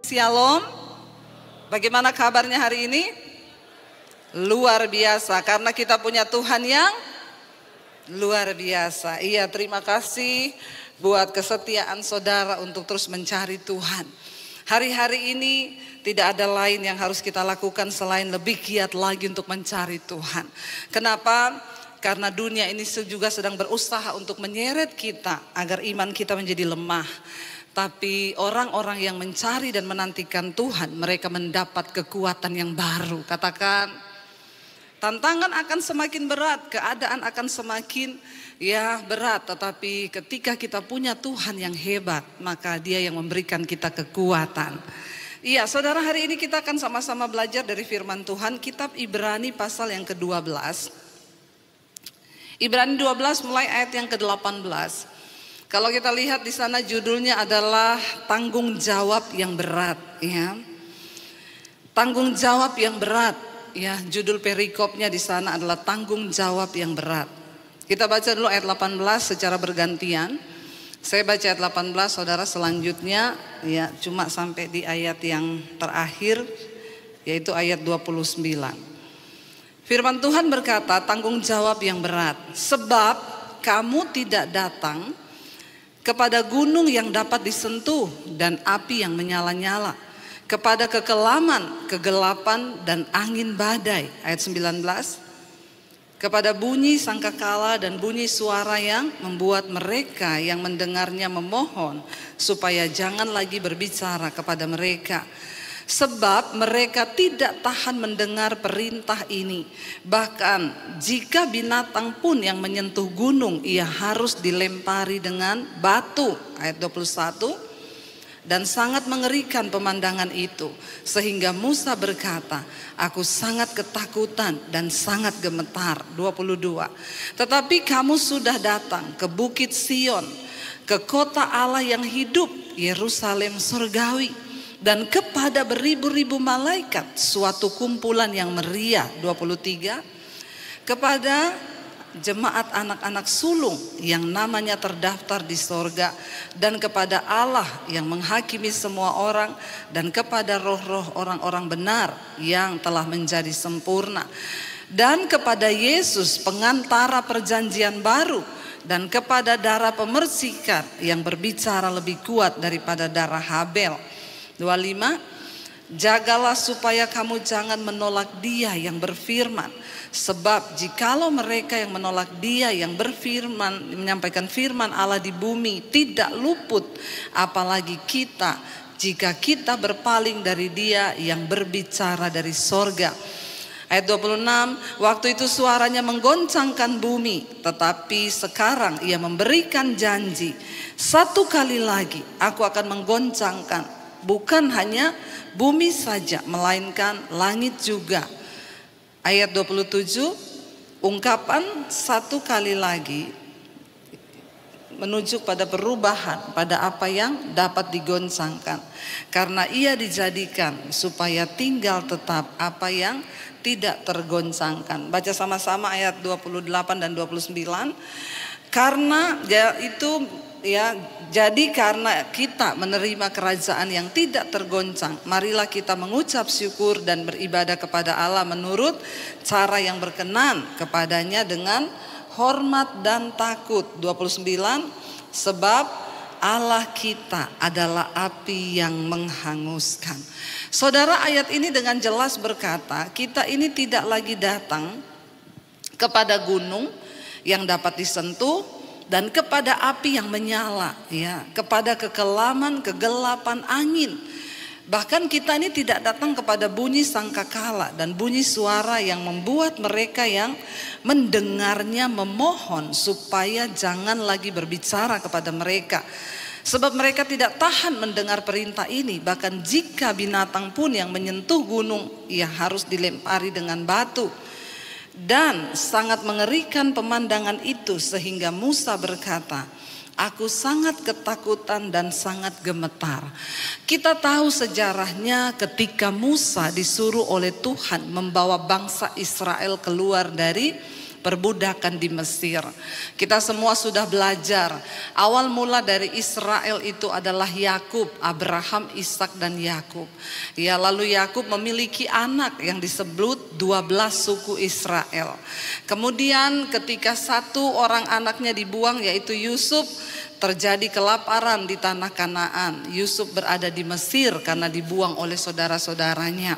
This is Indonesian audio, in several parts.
Shalom. Bagaimana kabarnya hari ini? Luar biasa, karena kita punya Tuhan yang luar biasa. Iya, terima kasih buat kesetiaan saudara untuk terus mencari Tuhan. Hari-hari ini tidak ada lain yang harus kita lakukan selain lebih giat lagi untuk mencari Tuhan. Kenapa? Karena dunia ini juga sedang berusaha untuk menyeret kita agar iman kita menjadi lemah. Tapi orang-orang yang mencari dan menantikan Tuhan, mereka mendapat kekuatan yang baru. Katakan, tantangan akan semakin berat, keadaan akan semakin berat. Tetapi ketika kita punya Tuhan yang hebat, maka Dia yang memberikan kita kekuatan. Iya, saudara, hari ini kita akan sama-sama belajar dari firman Tuhan, kitab Ibrani pasal yang ke-12. Ibrani 12 mulai ayat yang ke-18. Kalau kita lihat di sana judulnya adalah tanggung jawab yang berat, ya. Tanggung jawab yang berat, ya. Judul perikopnya di sana adalah tanggung jawab yang berat. Kita baca dulu ayat 18 secara bergantian. Saya baca ayat 18, saudara selanjutnya ya cuma sampai di ayat yang terakhir, yaitu ayat 29. Firman Tuhan berkata, tanggung jawab yang berat. Sebab kamu tidak datang kepada gunung yang dapat disentuh dan api yang menyala-nyala, kepada kekelaman, kegelapan dan angin badai. Ayat 19, kepada bunyi sangkakala dan bunyi suara yang membuat mereka yang mendengarnya memohon supaya jangan lagi berbicara kepada mereka. Sebab mereka tidak tahan mendengar perintah ini. Bahkan jika binatang pun yang menyentuh gunung, ia harus dilempari dengan batu. Ayat 21. Dan sangat mengerikan pemandangan itu, sehingga Musa berkata, aku sangat ketakutan dan sangat gemetar. 22. Tetapi kamu sudah datang ke Bukit Sion, ke kota Allah yang hidup, Yerusalem surgawi, dan kepada beribu-ribu malaikat, suatu kumpulan yang meriah. 23. Kepada jemaat anak-anak sulung yang namanya terdaftar di sorga, dan kepada Allah yang menghakimi semua orang, dan kepada roh-roh orang-orang benar yang telah menjadi sempurna, dan kepada Yesus pengantara perjanjian baru, dan kepada darah pembersihkan yang berbicara lebih kuat daripada darah Habel. 25. Jagalah supaya kamu jangan menolak Dia yang berfirman. Sebab jikalau mereka yang menolak Dia yang berfirman, menyampaikan firman Allah di bumi, tidak luput, apalagi kita, jika kita berpaling dari Dia yang berbicara dari sorga. Ayat 26, waktu itu suaranya menggoncangkan bumi, tetapi sekarang Ia memberikan janji, satu kali lagi aku akan menggoncangkan bukan hanya bumi saja, melainkan langit juga. Ayat 27, ungkapan satu kali lagi menuju pada perubahan pada apa yang dapat digoncangkan. Karena ia dijadikan supaya tinggal tetap apa yang tidak tergoncangkan. Baca sama-sama ayat 28 dan 29. Karena itu jadi karena kita menerima kerajaan yang tidak tergoncang, marilah kita mengucap syukur dan beribadah kepada Allah menurut cara yang berkenan kepadanya dengan hormat dan takut. 29, sebab Allah kita adalah api yang menghanguskan. Saudara, ayat ini dengan jelas berkata, kita ini tidak lagi datang kepada gunung yang dapat disentuh dan kepada api yang menyala, ya, kepada kekelaman, kegelapan, angin. Bahkan kita ini tidak datang kepada bunyi sangkakala dan bunyi suara yang membuat mereka yang mendengarnya memohon supaya jangan lagi berbicara kepada mereka. Sebab mereka tidak tahan mendengar perintah ini. Bahkan jika binatang pun yang menyentuh gunung, ia harus dilempari dengan batu. Dan sangat mengerikan pemandangan itu, sehingga Musa berkata, aku sangat ketakutan dan sangat gemetar. Kita tahu sejarahnya ketika Musa disuruh oleh Tuhan membawa bangsa Israel keluar dari perbudakan di Mesir. Kita semua sudah belajar, awal mula dari Israel itu adalah Yakub, Abraham, Ishak dan Yakub. Ya, lalu Yakub memiliki anak yang disebut 12 suku Israel. Kemudian ketika satu orang anaknya dibuang, yaitu Yusuf, terjadi kelaparan di tanah Kanaan. Yusuf berada di Mesir karena dibuang oleh saudara-saudaranya.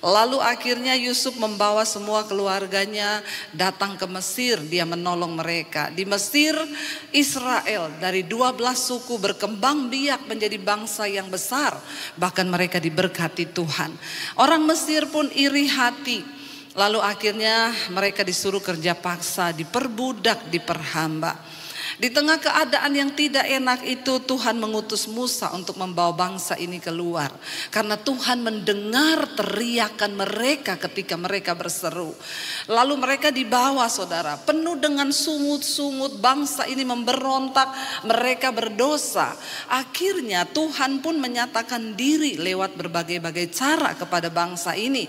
Lalu akhirnya Yusuf membawa semua keluarganya datang ke Mesir, dia menolong mereka. Di Mesir, Israel dari 12 suku berkembang biak menjadi bangsa yang besar. Bahkan mereka diberkati Tuhan. Orang Mesir pun iri hati. Lalu akhirnya mereka disuruh kerja paksa, diperbudak, diperhamba. Di tengah keadaan yang tidak enak itu, Tuhan mengutus Musa untuk membawa bangsa ini keluar. Karena Tuhan mendengar teriakan mereka ketika mereka berseru. Lalu mereka dibawa, saudara, penuh dengan sungut-sungut. Bangsa ini memberontak, mereka berdosa. Akhirnya Tuhan pun menyatakan diri lewat berbagai-bagai cara kepada bangsa ini.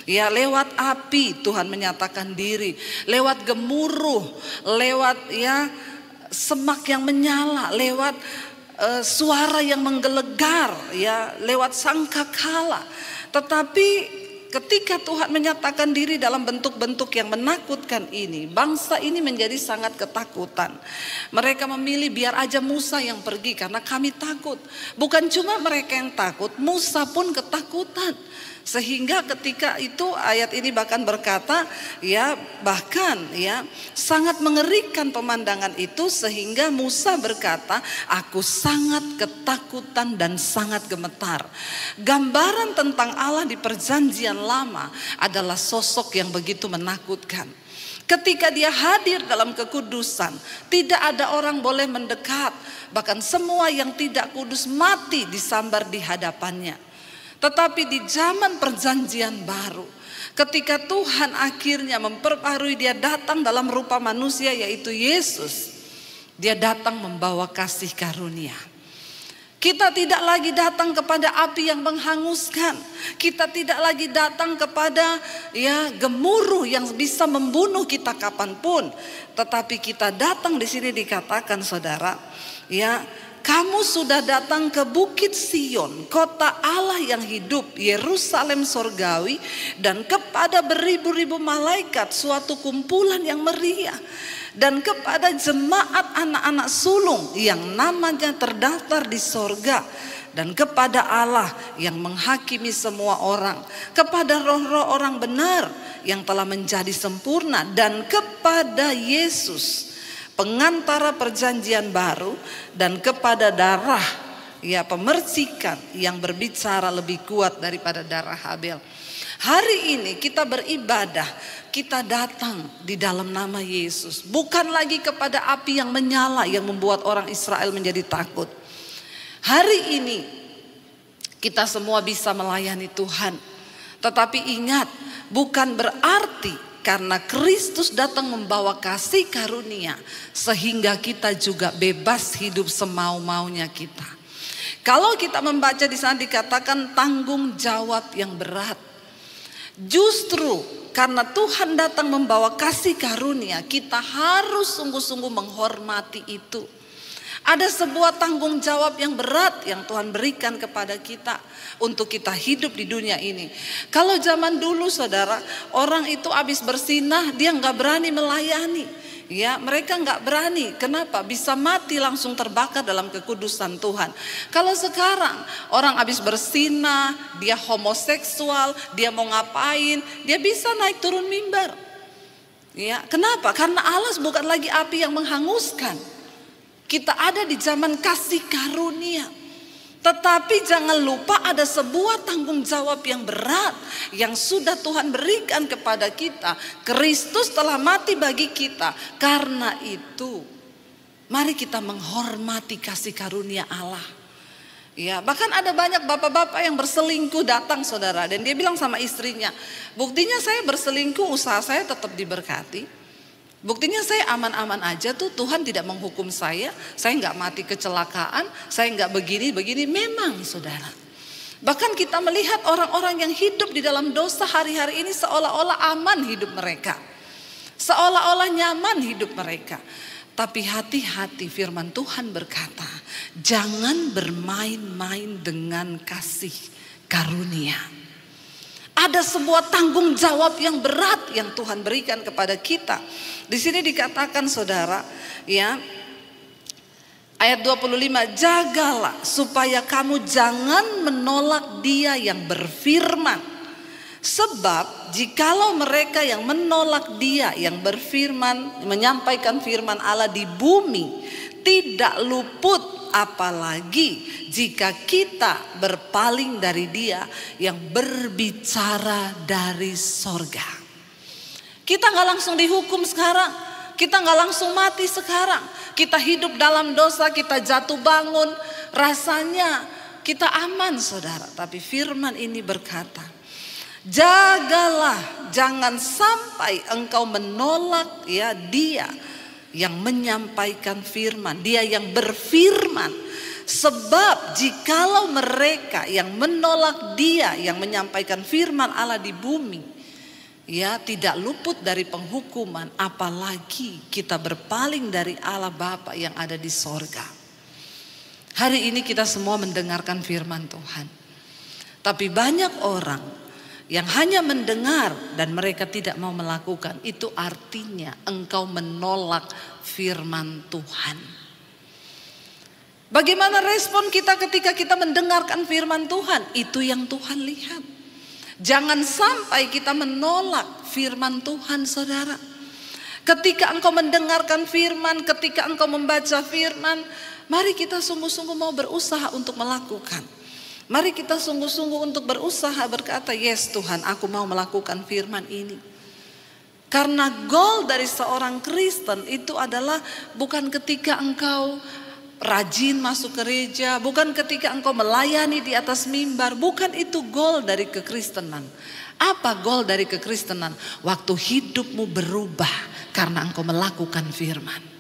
Ya, lewat api Tuhan menyatakan diri, lewat gemuruh, lewat semak yang menyala, lewat suara yang menggelegar, ya, lewat sangkakala. Tetapi ketika Tuhan menyatakan diri dalam bentuk-bentuk yang menakutkan ini, bangsa ini menjadi sangat ketakutan. Mereka memilih biar aja Musa yang pergi karena kami takut. Bukan cuma mereka yang takut, Musa pun ketakutan. Sehingga ketika itu ayat ini bahkan berkata, sangat mengerikan pemandangan itu, sehingga Musa berkata, aku sangat ketakutan dan sangat gemetar. Gambaran tentang Allah di perjanjian lama adalah sosok yang begitu menakutkan. Ketika dia hadir dalam kekudusan, tidak ada orang boleh mendekat. Bahkan semua yang tidak kudus mati disambar di hadapannya. Tetapi di zaman perjanjian baru, ketika Tuhan akhirnya memperbarui, dia datang dalam rupa manusia, yaitu Yesus. Dia datang membawa kasih karunia. Kita tidak lagi datang kepada api yang menghanguskan. Kita tidak lagi datang kepada gemuruh yang bisa membunuh kita kapanpun. Tetapi kita datang, di sini dikatakan, saudara, kamu sudah datang ke Bukit Sion, kota Allah yang hidup, Yerusalem sorgawi, dan kepada beribu-ribu malaikat, suatu kumpulan yang meriah, dan kepada jemaat anak-anak sulung yang namanya terdaftar di sorga, dan kepada Allah yang menghakimi semua orang, kepada roh-roh orang benar yang telah menjadi sempurna, dan kepada Yesus, pengantara perjanjian baru, dan kepada darah pemercikan yang berbicara lebih kuat daripada darah Habel. Hari ini kita beribadah, kita datang di dalam nama Yesus, bukan lagi kepada api yang menyala yang membuat orang Israel menjadi takut. Hari ini kita semua bisa melayani Tuhan, tetapi ingat, bukan berarti karena Kristus datang membawa kasih karunia sehingga kita juga bebas hidup semau-maunya kita. Kalau kita membaca di sana dikatakan tanggung jawab yang berat. Justru karena Tuhan datang membawa kasih karunia, kita harus sungguh-sungguh menghormati itu. Ada sebuah tanggung jawab yang berat yang Tuhan berikan kepada kita untuk kita hidup di dunia ini. Kalau zaman dulu, saudara, orang itu habis bersinah, dia nggak berani melayani. Mereka nggak berani. Kenapa? Bisa mati langsung terbakar dalam kekudusan Tuhan. Kalau sekarang orang habis bersinah, dia homoseksual, dia mau ngapain, dia bisa naik turun mimbar. Kenapa? Karena Allah bukan lagi api yang menghanguskan. Kita ada di zaman kasih karunia. Tetapi jangan lupa ada sebuah tanggung jawab yang berat yang sudah Tuhan berikan kepada kita. Kristus telah mati bagi kita. Karena itu, mari kita menghormati kasih karunia Allah. Bahkan ada banyak bapak-bapak yang berselingkuh datang, saudara, dan dia bilang sama istrinya, buktinya saya berselingkuh, usaha saya tetap diberkati. Buktinya saya aman-aman aja tuh, Tuhan tidak menghukum saya nggak mati kecelakaan, saya nggak begini-begini. Memang, saudara, bahkan kita melihat orang-orang yang hidup di dalam dosa hari-hari ini seolah-olah aman hidup mereka. Seolah-olah nyaman hidup mereka. Tapi hati-hati, firman Tuhan berkata, jangan bermain-main dengan kasih karunia. Ada sebuah tanggung jawab yang berat yang Tuhan berikan kepada kita. Di sini dikatakan saudara, ya, ayat 25, jagalah supaya kamu jangan menolak Dia yang berfirman. Sebab jikalau mereka yang menolak Dia yang berfirman, menyampaikan firman Allah di bumi, tidak luput, apalagi jika kita berpaling dari Dia yang berbicara dari sorga. Kita gak langsung dihukum sekarang, kita gak langsung mati sekarang. Kita hidup dalam dosa, kita jatuh bangun, rasanya kita aman saudara. Tapi firman ini berkata, jagalah jangan sampai engkau menolak ya Dia yang menyampaikan firman, Dia yang berfirman. Sebab jikalau mereka yang menolak Dia yang menyampaikan firman Allah di bumi, ya, tidak luput dari penghukuman, apalagi kita berpaling dari Allah Bapa yang ada di sorga. Hari ini kita semua mendengarkan firman Tuhan, tapi banyak orang yang hanya mendengar dan mereka tidak mau melakukan. Itu artinya engkau menolak firman Tuhan. Bagaimana respon kita ketika kita mendengarkan firman Tuhan? Itu yang Tuhan lihat. Jangan sampai kita menolak firman Tuhan saudara. Ketika engkau mendengarkan firman, ketika engkau membaca firman, mari kita sungguh-sungguh mau berusaha untuk melakukan. Mari kita sungguh-sungguh untuk berusaha berkata, yes Tuhan, aku mau melakukan firman ini. Karena goal dari seorang Kristen itu adalah bukan ketika engkau rajin masuk gereja, bukan ketika engkau melayani di atas mimbar, bukan itu goal dari kekristenan. Apa goal dari kekristenan? Waktu hidupmu berubah karena engkau melakukan firman.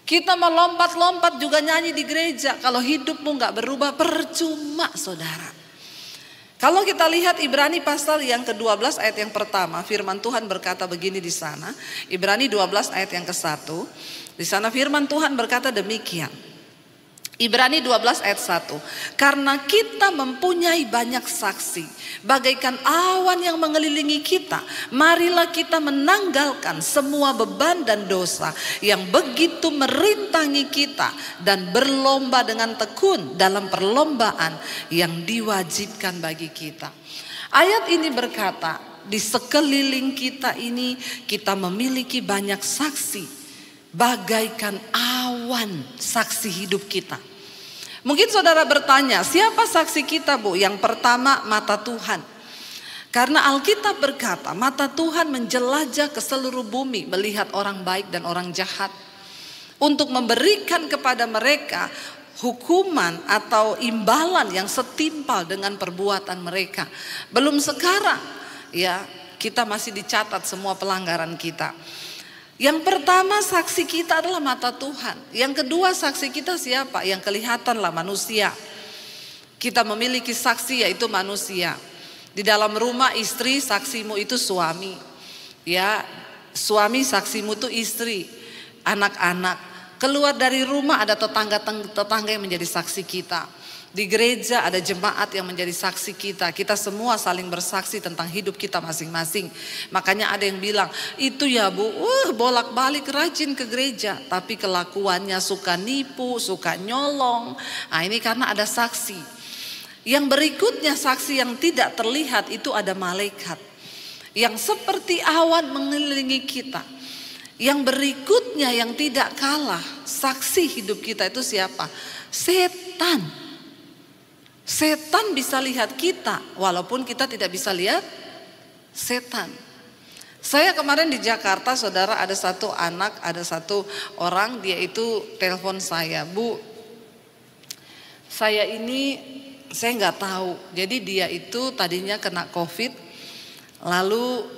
Kita mau lompat-lompat juga nyanyi di gereja, kalau hidupmu gak berubah percuma saudara. Kalau kita lihat Ibrani pasal yang ke-12 ayat yang pertama, firman Tuhan berkata begini di sana. Ibrani 12 ayat yang ke-1. Di sana firman Tuhan berkata demikian. Ibrani 12 ayat 1. Karena kita mempunyai banyak saksi, bagaikan awan yang mengelilingi kita, marilah kita menanggalkan semua beban dan dosa yang begitu merintangi kita, dan berlomba dengan tekun dalam perlombaan yang diwajibkan bagi kita. Ayat ini berkata, di sekeliling kita ini kita memiliki banyak saksi, bagaikan awan saksi hidup kita. Mungkin saudara bertanya, siapa saksi kita Bu? Yang pertama, mata Tuhan. Karena Alkitab berkata, mata Tuhan menjelajah ke seluruh bumi, melihat orang baik dan orang jahat, untuk memberikan kepada mereka hukuman atau imbalan yang setimpal dengan perbuatan mereka. Belum sekarang ya, kita masih dicatat semua pelanggaran kita. Yang pertama saksi kita adalah mata Tuhan. Yang kedua saksi kita siapa? Yang kelihatanlah manusia. Kita memiliki saksi yaitu manusia. Di dalam rumah istri saksimu itu suami. Ya, suami saksimu itu istri, anak-anak. Keluar dari rumah ada tetangga yang menjadi saksi kita. Di gereja ada jemaat yang menjadi saksi kita. Kita semua saling bersaksi tentang hidup kita masing-masing. Makanya ada yang bilang, itu ya Bu, bolak-balik rajin ke gereja, tapi kelakuannya suka nipu, suka nyolong. Nah ini karena ada saksi. Yang berikutnya saksi yang tidak terlihat itu ada malaikat, yang seperti awan mengelilingi kita. Yang berikutnya yang tidak kalah saksi hidup kita itu siapa? Setan. Setan bisa lihat kita walaupun kita tidak bisa lihat setan. Saya kemarin di Jakarta saudara, ada satu orang dia itu telepon saya, Bu, saya nggak tahu. Jadi dia itu tadinya kena COVID, lalu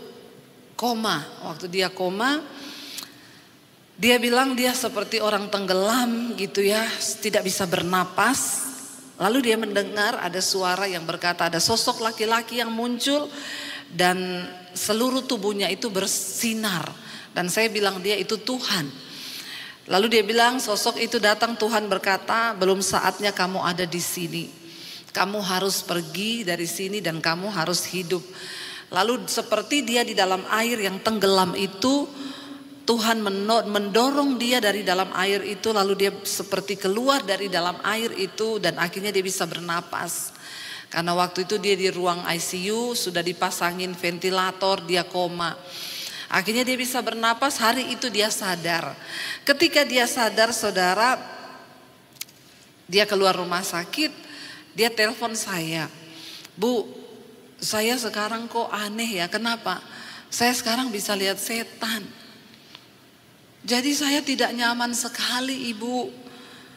koma. Waktu dia koma, dia bilang dia seperti orang tenggelam gitu ya, tidak bisa bernapas. Lalu dia mendengar ada suara yang berkata, ada sosok laki-laki yang muncul dan seluruh tubuhnya itu bersinar. Dan saya bilang dia itu Tuhan. Lalu dia bilang sosok itu datang, Tuhan berkata, belum saatnya kamu ada di sini. Kamu harus pergi dari sini dan kamu harus hidup. Lalu seperti dia di dalam air yang tenggelam itu, Tuhan mendorong dia dari dalam air itu, lalu dia seperti keluar dari dalam air itu dan akhirnya dia bisa bernapas. Karena waktu itu dia di ruang ICU, sudah dipasangin ventilator, dia koma. Akhirnya dia bisa bernapas, hari itu dia sadar. Ketika dia sadar saudara, dia keluar rumah sakit, dia telepon saya. Bu, saya sekarang kok aneh ya, kenapa? Saya sekarang bisa lihat setan. Jadi saya tidak nyaman sekali ibu.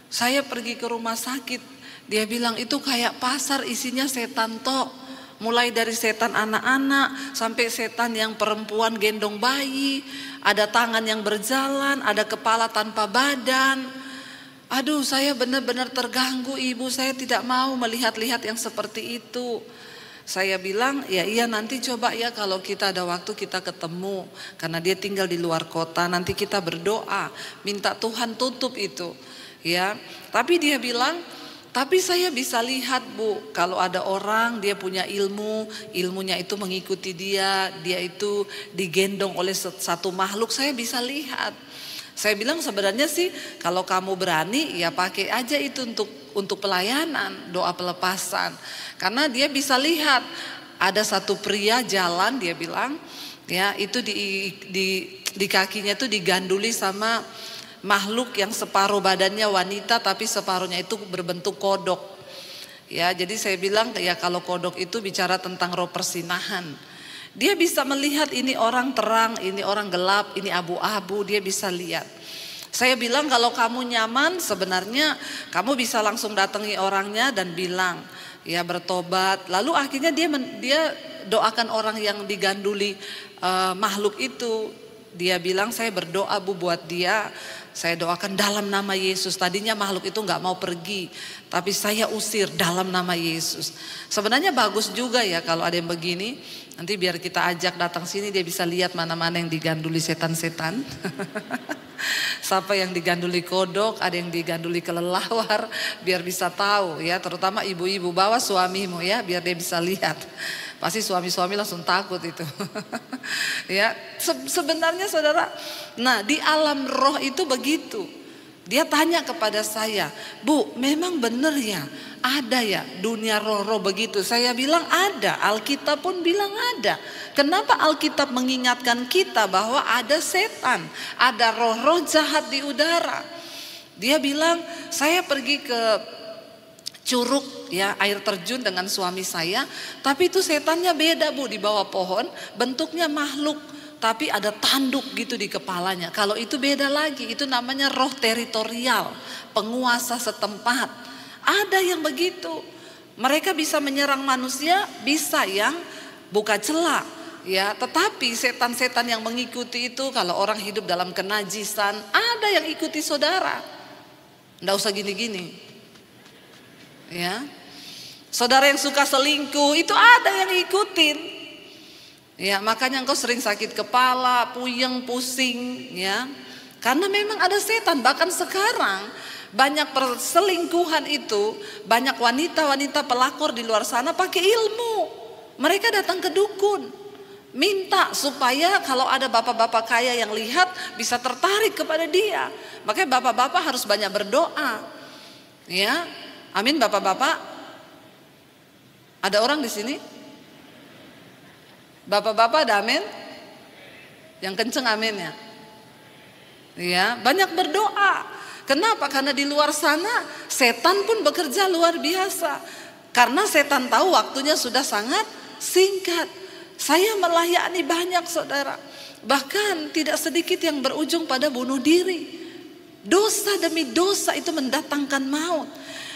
Saya pergi ke rumah sakit, dia bilang itu kayak pasar isinya setan tok. Mulai dari setan anak-anak sampai setan yang perempuan gendong bayi, ada tangan yang berjalan, ada kepala tanpa badan. Aduh, saya benar-benar terganggu ibu, saya tidak mau melihat-lihat yang seperti itu. Saya bilang, ya iya nanti coba ya kalau kita ada waktu kita ketemu. Karena dia tinggal di luar kota, nanti kita berdoa, minta Tuhan tutup itu. Ya, tapi dia bilang, tapi saya bisa lihat bu, kalau ada orang dia punya ilmu, ilmunya itu mengikuti dia itu digendong oleh satu makhluk, saya bisa lihat. Saya bilang sebenarnya sih kalau kamu berani ya pakai aja itu untuk pelayanan, doa pelepasan. Karena dia bisa lihat ada satu pria jalan, dia bilang ya itu di kakinya itu diganduli sama makhluk yang separuh badannya wanita tapi separuhnya itu berbentuk kodok. Ya, jadi saya bilang ya kalau kodok itu bicara tentang roh persinahan. Dia bisa melihat ini orang terang, ini orang gelap, ini abu-abu, dia bisa lihat. Saya bilang kalau kamu nyaman sebenarnya kamu bisa langsung datangi orangnya dan bilang ya bertobat. Lalu akhirnya dia doakan orang yang diganduli makhluk itu. Dia bilang saya berdoa bu buat dia. Saya doakan dalam nama Yesus. Tadinya makhluk itu gak mau pergi, tapi saya usir dalam nama Yesus. Sebenarnya bagus juga ya kalau ada yang begini. Nanti biar kita ajak datang sini, dia bisa lihat mana-mana yang diganduli setan-setan. Siapa yang diganduli kodok, ada yang diganduli kelelawar, biar bisa tahu ya. Terutama ibu-ibu, bawa suamimu ya, biar dia bisa lihat. Pasti suami-suami langsung takut itu. Ya, sebenarnya saudara, nah di alam roh itu begitu. Dia tanya kepada saya, bu memang benar ya ada ya dunia roh-roh begitu. Saya bilang ada, Alkitab pun bilang ada. Kenapa Alkitab mengingatkan kita bahwa ada setan, ada roh-roh jahat di udara. Dia bilang saya pergi ke Curug ya, air terjun dengan suami saya, tapi itu setannya beda bu, di bawah pohon bentuknya makhluk tapi ada tanduk gitu di kepalanya. Kalau itu beda lagi, itu namanya roh teritorial, penguasa setempat. Ada yang begitu, mereka bisa menyerang manusia, bisa yang buka celah ya. Tetapi setan-setan yang mengikuti itu, kalau orang hidup dalam kenajisan, ada yang ikuti saudara. Nggak usah gini-gini ya. Saudara yang suka selingkuh itu ada yang ikutin ya, makanya engkau sering sakit kepala, puyeng, pusing ya, karena memang ada setan. Bahkan sekarang banyak perselingkuhan itu, banyak wanita-wanita pelakor di luar sana pakai ilmu. Mereka datang ke dukun, minta supaya kalau ada bapak-bapak kaya yang lihat bisa tertarik kepada dia. Makanya bapak-bapak harus banyak berdoa ya. Amin bapak-bapak. Ada orang di sini? Bapak-bapak ada amin? Yang kenceng amin ya. Ya, banyak berdoa. Kenapa? Karena di luar sana setan pun bekerja luar biasa. Karena setan tahu waktunya sudah sangat singkat. Saya melayani banyak saudara. Bahkan tidak sedikit yang berujung pada bunuh diri. Dosa demi dosa itu mendatangkan maut.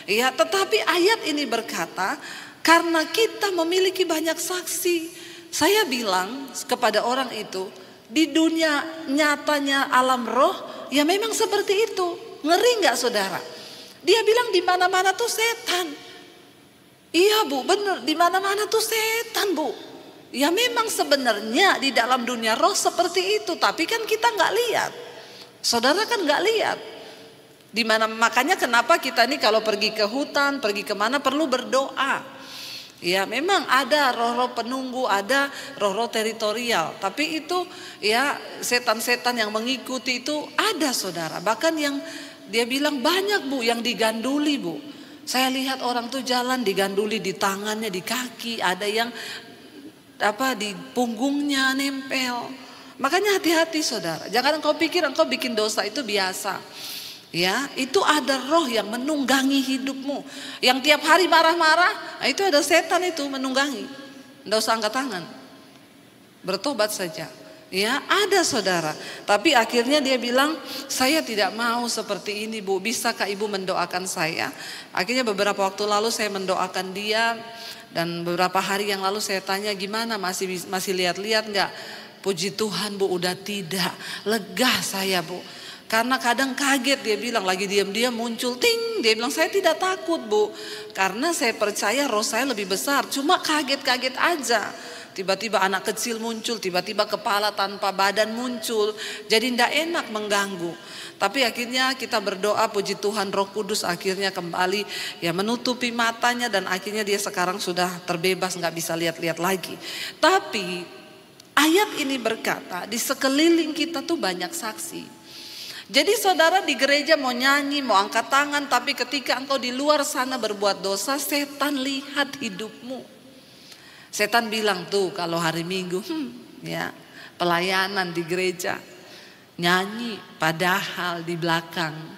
Ya, tetapi ayat ini berkata, karena kita memiliki banyak saksi. Saya bilang kepada orang itu, di dunia nyatanya alam roh, ya memang seperti itu. Ngeri nggak saudara? Dia bilang di mana-mana tuh setan. Iya bu, bener, di mana-mana tuh setan bu. Ya memang sebenarnya di dalam dunia roh seperti itu, tapi kan kita nggak lihat. Saudara kan nggak lihat. Dimana makanya kenapa kita nih kalau pergi ke hutan, pergi kemana perlu berdoa. Ya memang ada roh-roh penunggu, ada roh-roh teritorial. Tapi itu ya setan-setan yang mengikuti itu ada saudara. Bahkan yang dia bilang banyak Bu yang diganduli Bu. Saya lihat orang tuh jalan diganduli di tangannya, di kaki, ada yang di punggungnya nempel. Makanya hati-hati saudara. Jangan engkau pikir engkau bikin dosa itu biasa. Ya, itu ada roh yang menunggangi hidupmu. Yang tiap hari marah-marah, nah itu ada setan itu menunggangi. Enggak usah angkat tangan. Bertobat saja. Ya, ada saudara. Tapi akhirnya dia bilang, saya tidak mau seperti ini Bu. Bisakah ibu mendoakan saya? Akhirnya beberapa waktu lalu saya mendoakan dia. Dan beberapa hari yang lalu saya tanya, gimana masih lihat-lihat enggak? Puji Tuhan Bu, udah tidak. Lega saya Bu. Karena kadang kaget, dia bilang lagi diam-diam muncul ting. Dia bilang saya tidak takut Bu. Karena saya percaya roh saya lebih besar. Cuma kaget-kaget aja. Tiba-tiba anak kecil muncul, tiba-tiba kepala tanpa badan muncul. Jadi tidak enak mengganggu. Tapi akhirnya kita berdoa, puji Tuhan Roh Kudus akhirnya kembali ya menutupi matanya. Dan akhirnya dia sekarang sudah terbebas, nggak bisa lihat-lihat lagi. Tapi ayat ini berkata di sekeliling kita tuh banyak saksi. Jadi saudara di gereja mau nyanyi, mau angkat tangan, tapi ketika engkau di luar sana berbuat dosa, setan lihat hidupmu. Setan bilang tuh kalau hari Minggu, ya pelayanan di gereja, nyanyi, padahal di belakang.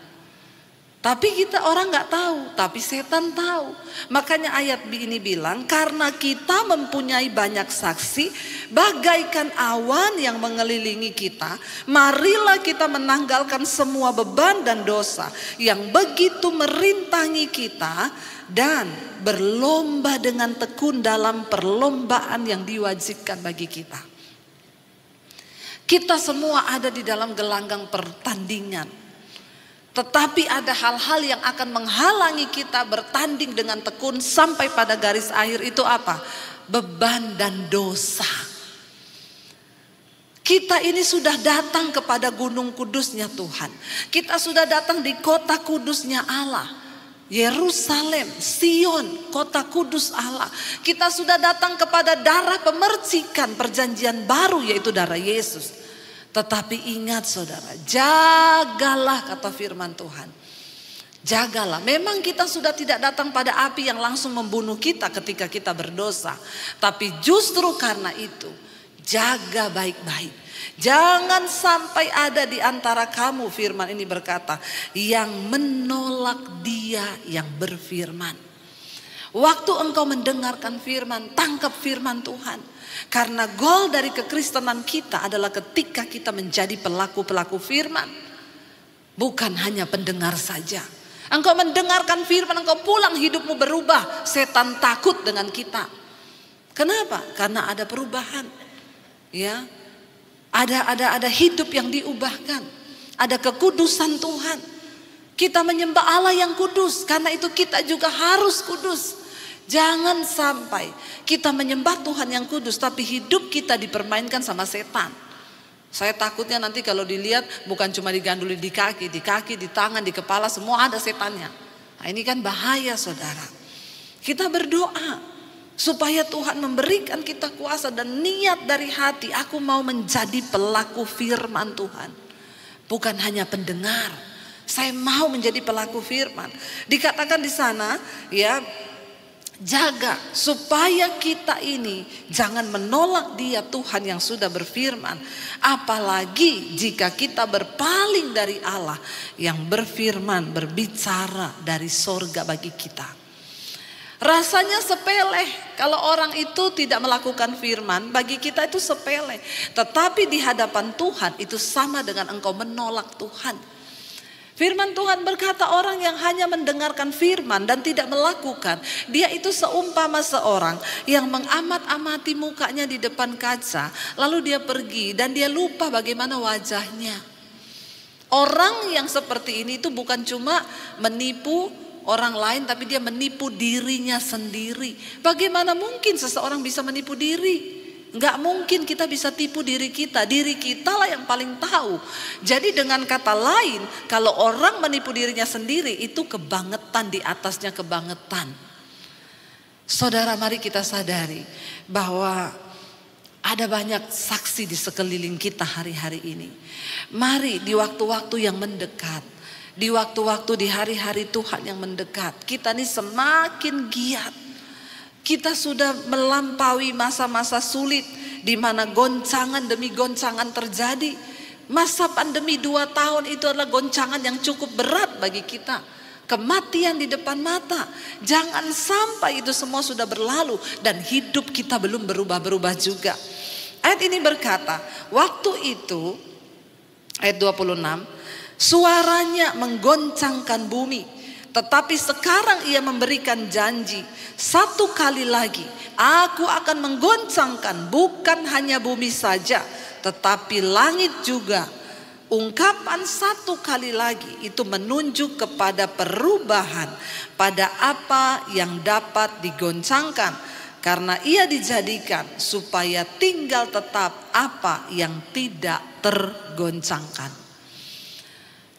Tapi kita orang nggak tahu, tapi setan tahu. Makanya ayat ini bilang, karena kita mempunyai banyak saksi, bagaikan awan yang mengelilingi kita, marilah kita menanggalkan semua beban dan dosa yang begitu merintangi kita dan berlomba dengan tekun dalam perlombaan yang diwajibkan bagi kita. Kita semua ada di dalam gelanggang pertandingan. Tetapi ada hal-hal yang akan menghalangi kita bertanding dengan tekun sampai pada garis akhir. Itu apa? Beban dan dosa. Kita ini sudah datang kepada gunung kudusnya Tuhan. Kita sudah datang di kota kudusnya Allah. Yerusalem, Sion, kota kudus Allah. Kita sudah datang kepada darah pemercikan perjanjian baru, yaitu darah Yesus. Tetapi ingat saudara, jagalah kata firman Tuhan. Jagalah, memang kita sudah tidak datang pada api yang langsung membunuh kita ketika kita berdosa. Tapi justru karena itu, jaga baik-baik. Jangan sampai ada di antara kamu, firman ini berkata, yang menolak dia yang berfirman. Waktu engkau mendengarkan firman, tangkap firman Tuhan. Karena goal dari kekristenan kita adalah ketika kita menjadi pelaku-pelaku firman. Bukan hanya pendengar saja. Engkau mendengarkan firman, engkau pulang hidupmu berubah. Setan takut dengan kita. Kenapa? Karena ada perubahan. Ya, ada hidup yang diubahkan. Ada kekudusan Tuhan. Kita menyembah Allah yang kudus. Karena itu kita juga harus kudus. Jangan sampai kita menyembah Tuhan yang kudus tapi hidup kita dipermainkan sama setan. Saya takutnya nanti kalau dilihat bukan cuma diganduli di kaki, di tangan, di kepala, semua ada setannya. Nah, ini kan bahaya saudara. Kita berdoa supaya Tuhan memberikan kita kuasa dan niat dari hati. Aku mau menjadi pelaku firman Tuhan. Bukan hanya pendengar. Saya mau menjadi pelaku firman. Dikatakan di sana ya, jaga supaya kita ini jangan menolak dia Tuhan yang sudah berfirman. Apalagi jika kita berpaling dari Allah yang berfirman, berbicara dari sorga bagi kita. Rasanya sepele kalau orang itu tidak melakukan firman, bagi kita itu sepele. Tetapi di hadapan Tuhan itu sama dengan engkau menolak Tuhan. Firman Tuhan berkata orang yang hanya mendengarkan firman dan tidak melakukan, dia itu seumpama seorang yang mengamat-amati mukanya di depan kaca, lalu dia pergi dan dia lupa bagaimana wajahnya. Orang yang seperti ini itu bukan cuma menipu orang lain, tapi dia menipu dirinya sendiri. Bagaimana mungkin seseorang bisa menipu diri? Nggak mungkin kita bisa tipu diri kita. Diri kita lah yang paling tahu. Jadi dengan kata lain, kalau orang menipu dirinya sendiri, itu kebangetan di atasnya kebangetan. Saudara, mari kita sadari bahwa ada banyak saksi di sekeliling kita hari-hari ini. Mari di waktu-waktu yang mendekat, di waktu-waktu di hari-hari Tuhan yang mendekat, kita ini semakin giat. Kita sudah melampaui masa-masa sulit di mana goncangan demi goncangan terjadi. Masa pandemi 2 tahun itu adalah goncangan yang cukup berat bagi kita. Kematian di depan mata. Jangan sampai itu semua sudah berlalu dan hidup kita belum berubah-berubah juga. Ayat ini berkata, waktu itu, ayat 26, suaranya menggoncangkan bumi. Tetapi sekarang ia memberikan janji, 1 kali lagi aku akan menggoncangkan bukan hanya bumi saja, tetapi langit juga. Ungkapan 1 kali lagi itu menunjuk kepada perubahan pada apa yang dapat digoncangkan. Karena ia dijadikan supaya tinggal tetap apa yang tidak tergoncangkan.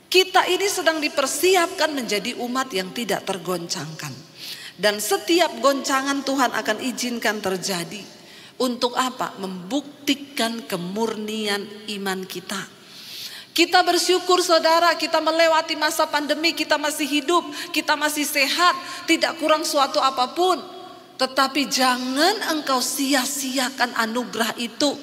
Kita ini sedang dipersiapkan menjadi umat yang tidak tergoncangkan. Dan setiap goncangan Tuhan akan izinkan terjadi. Untuk apa? Membuktikan kemurnian iman kita. Kita bersyukur saudara, kita melewati masa pandemi, kita masih hidup, kita masih sehat, tidak kurang suatu apapun. Tetapi jangan engkau sia-siakan anugerah itu.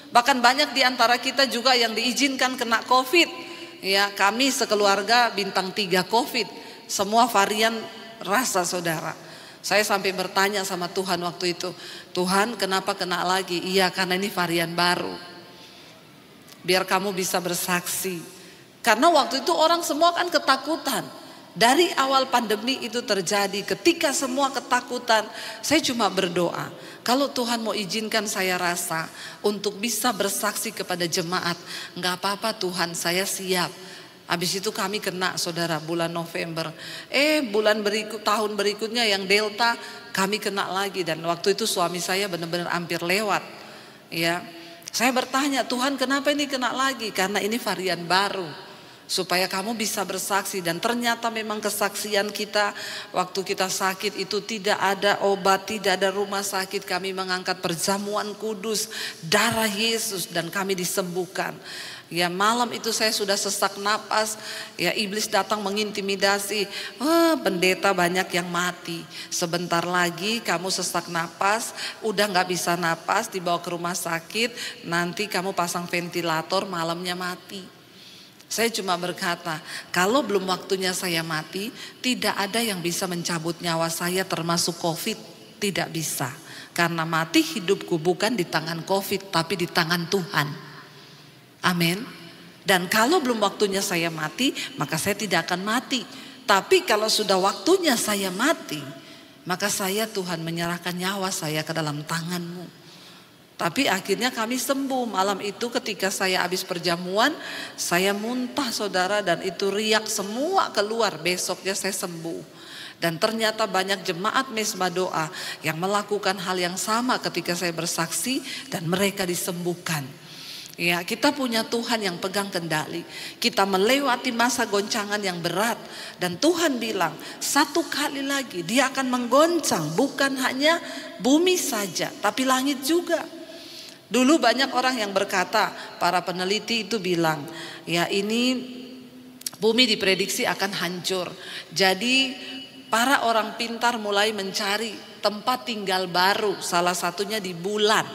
Bahkan banyak di antara kita juga yang diizinkan kena COVID. Ya, kami sekeluarga bintang 3 COVID, semua varian rasa saudara. Saya sampai bertanya sama Tuhan waktu itu, Tuhan kenapa kena lagi? Iya, karena ini varian baru. Biar kamu bisa bersaksi. Karena waktu itu orang semua kan ketakutan. Dari awal pandemi itu terjadi, ketika semua ketakutan, saya cuma berdoa. Kalau Tuhan mau izinkan saya rasa untuk bisa bersaksi kepada jemaat, nggak apa-apa Tuhan, saya siap. Habis itu kami kena saudara bulan November. Bulan tahun berikutnya yang Delta kami kena lagi, dan waktu itu suami saya benar-benar hampir lewat. Ya, saya bertanya Tuhan kenapa ini kena lagi? Karena ini varian baru. Supaya kamu bisa bersaksi. Dan ternyata memang kesaksian kita waktu kita sakit itu tidak ada obat, tidak ada rumah sakit. Kami mengangkat perjamuan kudus, darah Yesus, dan kami disembuhkan. Ya, malam itu saya sudah sesak napas. Ya, iblis datang mengintimidasi. Pendeta banyak yang mati. Sebentar lagi kamu sesak napas, udah gak bisa napas, dibawa ke rumah sakit. Nanti kamu pasang ventilator, malamnya mati. Saya cuma berkata, kalau belum waktunya saya mati, tidak ada yang bisa mencabut nyawa saya termasuk COVID. Tidak bisa. Karena mati hidupku bukan di tangan COVID, tapi di tangan Tuhan. Amin. Dan kalau belum waktunya saya mati, maka saya tidak akan mati. Tapi kalau sudah waktunya saya mati, maka saya Tuhan menyerahkan nyawa saya ke dalam tangan-Mu. Tapi akhirnya kami sembuh. Malam itu ketika saya habis perjamuan, saya muntah saudara, dan itu riak semua keluar. Besoknya saya sembuh. Dan ternyata banyak jemaat Mesbah Doa yang melakukan hal yang sama ketika saya bersaksi, dan mereka disembuhkan. Ya, kita punya Tuhan yang pegang kendali. Kita melewati masa goncangan yang berat, dan Tuhan bilang 1 kali lagi Dia akan menggoncang bukan hanya bumi saja, tapi langit juga. Dulu banyak orang yang berkata, para peneliti itu bilang, ya ini bumi diprediksi akan hancur. Jadi para orang pintar mulai mencari tempat tinggal baru, salah satunya di bulan.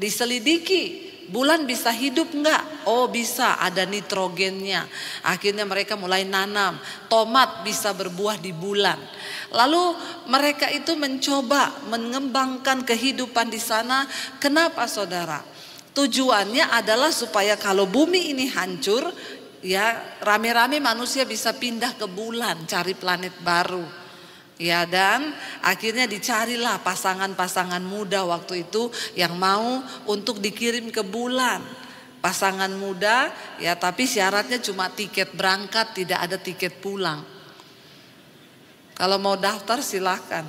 Diselidiki, bulan bisa hidup enggak? Oh bisa, ada nitrogennya. Akhirnya mereka mulai nanam, tomat bisa berbuah di bulan. Lalu mereka itu mencoba mengembangkan kehidupan di sana. Kenapa saudara? Tujuannya adalah supaya kalau bumi ini hancur, ya rame-rame manusia bisa pindah ke bulan, cari planet baru. Ya, dan akhirnya dicarilah pasangan-pasangan muda waktu itu yang mau untuk dikirim ke bulan. Pasangan muda ya, tapi syaratnya cuma tiket berangkat, tidak ada tiket pulang. Kalau mau daftar silahkan.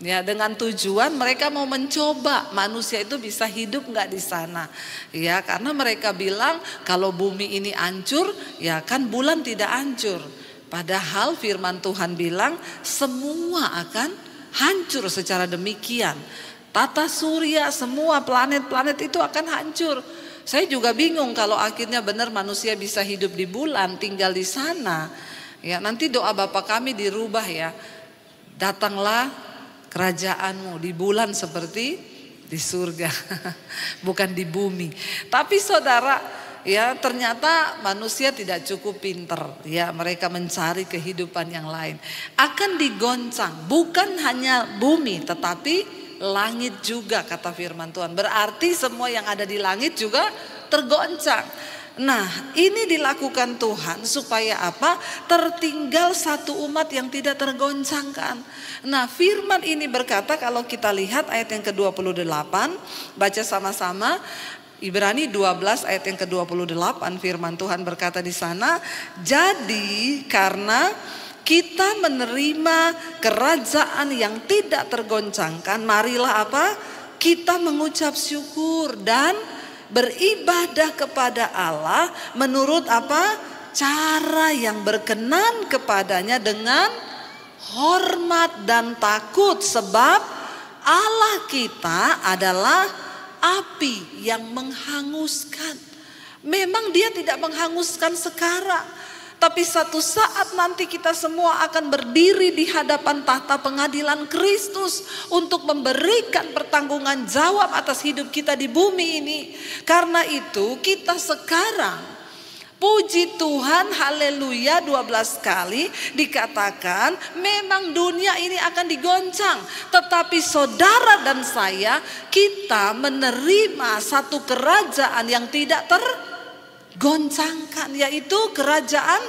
Ya, dengan tujuan mereka mau mencoba manusia itu bisa hidup nggak di sana. Ya, karena mereka bilang kalau bumi ini hancur, ya kan bulan tidak hancur. Padahal firman Tuhan bilang semua akan hancur secara demikian. Tata surya, semua planet-planet itu akan hancur. Saya juga bingung kalau akhirnya benar manusia bisa hidup di bulan, tinggal di sana. Ya, nanti doa Bapa kami dirubah ya. Datanglah kerajaanmu di bulan seperti di surga, bukan di bumi. Tapi saudara, ya ternyata manusia tidak cukup pinter. Ya, mereka mencari kehidupan yang lain. Akan digoncang, bukan hanya bumi, tetapi langit juga kata firman Tuhan. Berarti semua yang ada di langit juga tergoncang. Nah, ini dilakukan Tuhan supaya apa? Tertinggal satu umat yang tidak tergoncangkan. Nah, firman ini berkata kalau kita lihat ayat yang ke-28, baca sama-sama Ibrani 12 ayat yang ke-28, firman Tuhan berkata di sana, jadi karena kita menerima kerajaan yang tidak tergoncangkan, marilah apa? Kita mengucap syukur dan beribadah kepada Allah menurut apa? Cara yang berkenan kepadanya dengan hormat dan takut, sebab Allah kita adalah api yang menghanguskan. Memang dia tidak menghanguskan sekarang, tapi satu saat nanti kita semua akan berdiri di hadapan tahta pengadilan Kristus untuk memberikan pertanggungan jawab atas hidup kita di bumi ini. Karena itu kita sekarang, puji Tuhan, haleluya, 12 kali dikatakan memang dunia ini akan digoncang. Tetapi saudara dan saya, kita menerima satu kerajaan yang tidak goncangkan, yaitu kerajaan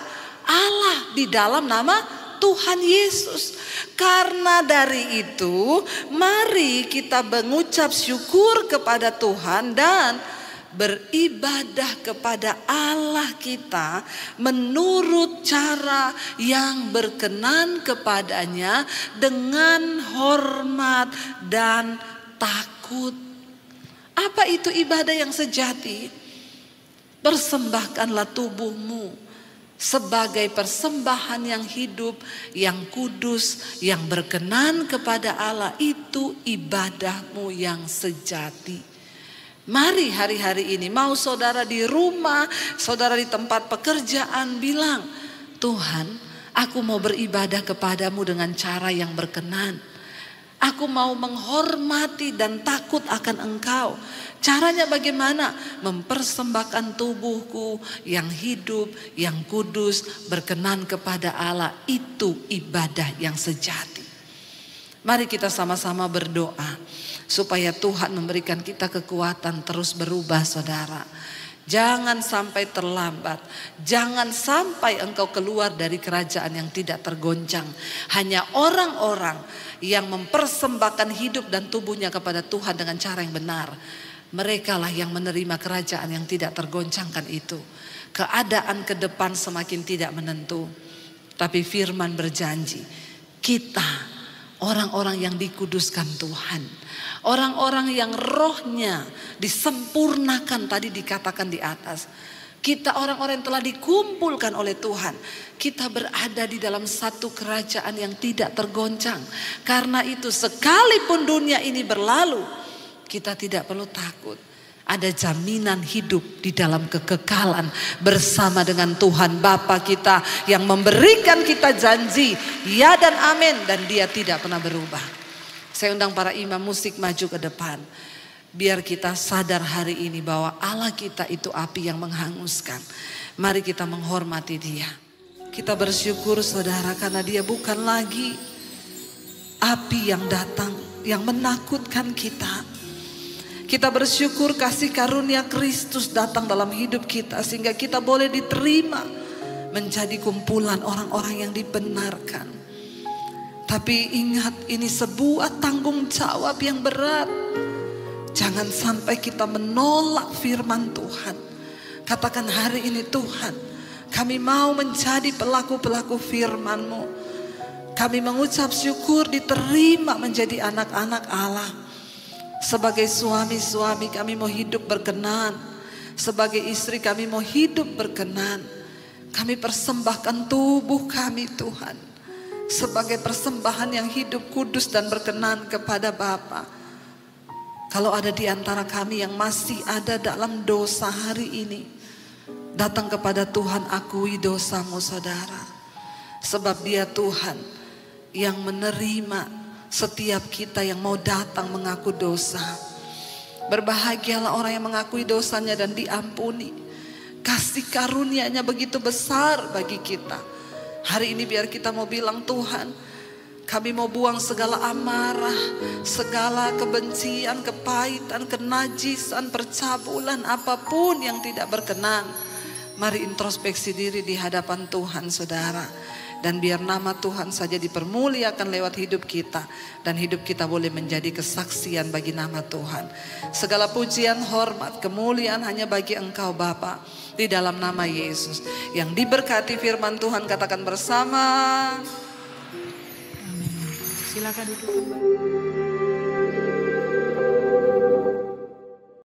Allah di dalam nama Tuhan Yesus. Karena dari itu mari kita mengucap syukur kepada Tuhan dan beribadah kepada Allah kita menurut cara yang berkenan kepadanya dengan hormat dan takut. Apa itu ibadah yang sejati? Persembahkanlah tubuhmu sebagai persembahan yang hidup, yang kudus, yang berkenan kepada Allah. Itu ibadahmu yang sejati. Mari hari-hari ini, mau saudara di rumah, saudara di tempat pekerjaan, bilang, Tuhan, aku mau beribadah kepadamu dengan cara yang berkenan. Aku mau menghormati dan takut akan Engkau. Caranya bagaimana? Mempersembahkan tubuhku yang hidup, yang kudus, berkenan kepada Allah. Itu ibadah yang sejati. Mari kita sama-sama berdoa supaya Tuhan memberikan kita kekuatan terus berubah, saudara. Jangan sampai terlambat. Jangan sampai engkau keluar dari kerajaan yang tidak tergoncang. Hanya orang-orang yang mempersembahkan hidup dan tubuhnya kepada Tuhan dengan cara yang benar, merekalah yang menerima kerajaan yang tidak tergoncangkan itu. Keadaan ke depan semakin tidak menentu, tapi firman berjanji, kita orang-orang yang dikuduskan Tuhan, orang-orang yang rohnya disempurnakan, tadi dikatakan di atas. Kita orang-orang yang telah dikumpulkan oleh Tuhan. Kita berada di dalam satu kerajaan yang tidak tergoncang. Karena itu sekalipun dunia ini berlalu, kita tidak perlu takut. Ada jaminan hidup di dalam kekekalan bersama dengan Tuhan Bapa kita yang memberikan kita janji ya dan amin, dan Dia tidak pernah berubah. Saya undang para imam musik maju ke depan. Biar kita sadar hari ini bahwa Allah kita itu api yang menghanguskan. Mari kita menghormati Dia. Kita bersyukur saudara karena Dia bukan lagi api yang datang yang menakutkan kita. Kita bersyukur kasih karunia Kristus datang dalam hidup kita sehingga kita boleh diterima menjadi kumpulan orang-orang yang dibenarkan. Tapi ingat, ini sebuah tanggung jawab yang berat. Jangan sampai kita menolak firman Tuhan. Katakan hari ini, Tuhan, kami mau menjadi pelaku-pelaku firman-Mu. Kami mengucap syukur diterima menjadi anak-anak Allah. Sebagai suami-suami kami mau hidup berkenan. Sebagai istri kami mau hidup berkenan. Kami persembahkan tubuh kami Tuhan sebagai persembahan yang hidup, kudus dan berkenan kepada Bapa. Kalau ada di antara kami yang masih ada dalam dosa hari ini, datang kepada Tuhan, akui dosamu saudara. Sebab Dia Tuhan yang menerima setiap kita yang mau datang mengaku dosa. Berbahagialah orang yang mengakui dosanya dan diampuni. Kasih karunia-Nya begitu besar bagi kita. Hari ini biar kita mau bilang, Tuhan, kami mau buang segala amarah, segala kebencian, kepahitan, kenajisan, percabulan, apapun yang tidak berkenan. Mari introspeksi diri di hadapan Tuhan saudara. Dan biar nama Tuhan saja dipermuliakan lewat hidup kita. Dan hidup kita boleh menjadi kesaksian bagi nama Tuhan. Segala pujian, hormat, kemuliaan hanya bagi Engkau Bapa. Di dalam nama Yesus. Yang diberkati firman Tuhan katakan bersama. Amin. Silakan duduk kembali.